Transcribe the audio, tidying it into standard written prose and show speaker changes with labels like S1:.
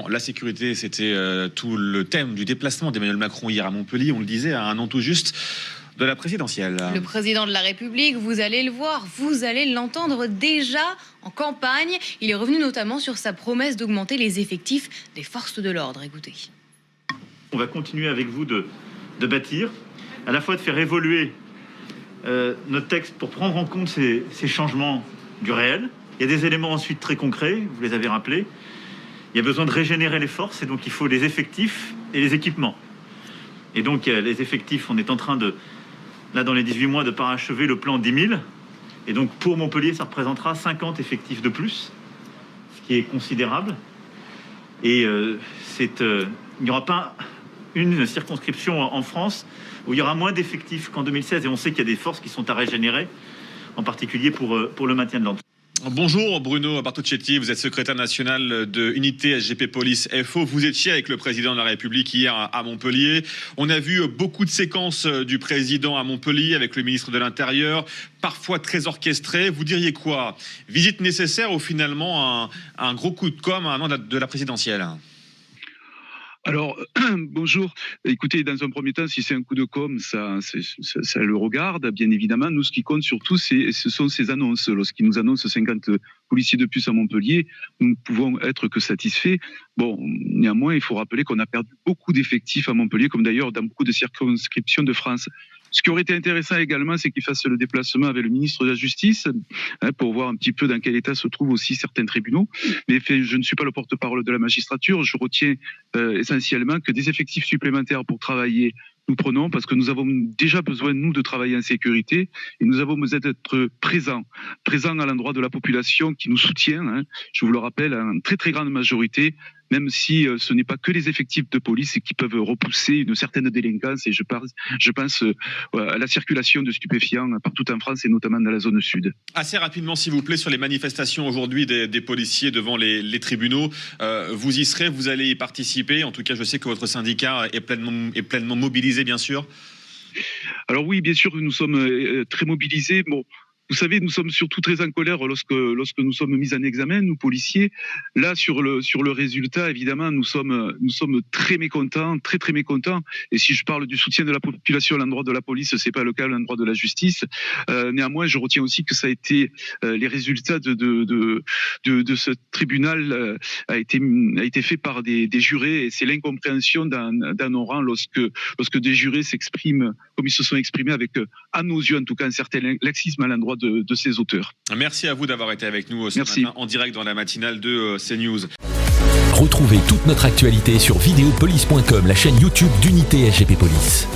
S1: La sécurité, c'était tout le thème du déplacement d'Emmanuel Macron hier à Montpellier, on le disait, à un an tout juste de la présidentielle.
S2: Le président de la République, vous allez le voir, vous allez l'entendre déjà en campagne. Il est revenu notamment sur sa promesse d'augmenter les effectifs des forces de l'ordre. Écoutez.
S3: On va continuer avec vous de bâtir, à la fois de faire évoluer notre texte pour prendre en compte ces changements du réel. Il y a des éléments ensuite très concrets, vous les avez rappelés. Il y a besoin de régénérer les forces et donc il faut les effectifs et les équipements. Et donc les effectifs, on est en train de, là dans les 18 mois, de parachever le plan 10 000. Et donc pour Montpellier, ça représentera 50 effectifs de plus, ce qui est considérable. Et il n'y aura pas une circonscription en France où il y aura moins d'effectifs qu'en 2016. Et on sait qu'il y a des forces qui sont à régénérer, en particulier pour le maintien de l'ordre.
S1: Bonjour Bruno Bartocchetti, vous êtes secrétaire national de Unité SGP Police FO. Vous étiez avec le président de la République hier à Montpellier. On a vu beaucoup de séquences du président à Montpellier avec le ministre de l'Intérieur, parfois très orchestrées. Vous diriez quoi? Visite nécessaire ou finalement un gros coup de com' à un an de la présidentielle?
S4: Alors, bonjour. Écoutez, dans un premier temps, si c'est un coup de com', ça le regarde, bien évidemment. Nous, ce qui compte surtout, ce sont ces annonces. Lorsqu'ils nous annoncent 50 policiers de plus à Montpellier, nous ne pouvons être que satisfaits. Bon, néanmoins, il faut rappeler qu'on a perdu beaucoup d'effectifs à Montpellier, comme d'ailleurs dans beaucoup de circonscriptions de France. Ce qui aurait été intéressant également, c'est qu'il fasse le déplacement avec le ministre de la Justice, pour voir un petit peu dans quel état se trouvent aussi certains tribunaux. Mais je ne suis pas le porte-parole de la magistrature. Je retiens essentiellement que des effectifs supplémentaires pour travailler, nous prenons, parce que nous avons déjà besoin, nous, de travailler en sécurité, et nous avons besoin d'être présents à l'endroit de la population qui nous soutient, je vous le rappelle, en très très grande majorité, même si ce n'est pas que les effectifs de police qui peuvent repousser une certaine délinquance, et je pense à la circulation de stupéfiants partout en France et notamment dans la zone sud.
S1: Assez rapidement, s'il vous plaît, sur les manifestations aujourd'hui des policiers devant les tribunaux, vous y serez, vous allez y participer. En tout cas, je sais que votre syndicat est pleinement mobilisé, bien sûr.
S4: Alors oui, bien sûr, nous sommes très mobilisés. Bon, vous savez, nous sommes surtout très en colère lorsque nous sommes mis en examen, nous policiers. Là, sur le résultat, évidemment, nous sommes très mécontents, très mécontents. Et si je parle du soutien de la population à l'endroit de la police, c'est pas le cas à l'endroit de la justice. Néanmoins, je retiens aussi que ça a été les résultats de ce tribunal a été fait par des jurés, et c'est l'incompréhension dans nos rangs lorsque des jurés s'expriment comme ils se sont exprimés avec, à nos yeux en tout cas, un certain laxisme à l'endroit de ces auteurs.
S1: Merci à vous d'avoir été avec nous ce matin en direct dans la matinale de CNews.
S5: Retrouvez toute notre actualité sur videopolice.com, la chaîne YouTube d'Unité SGP Police.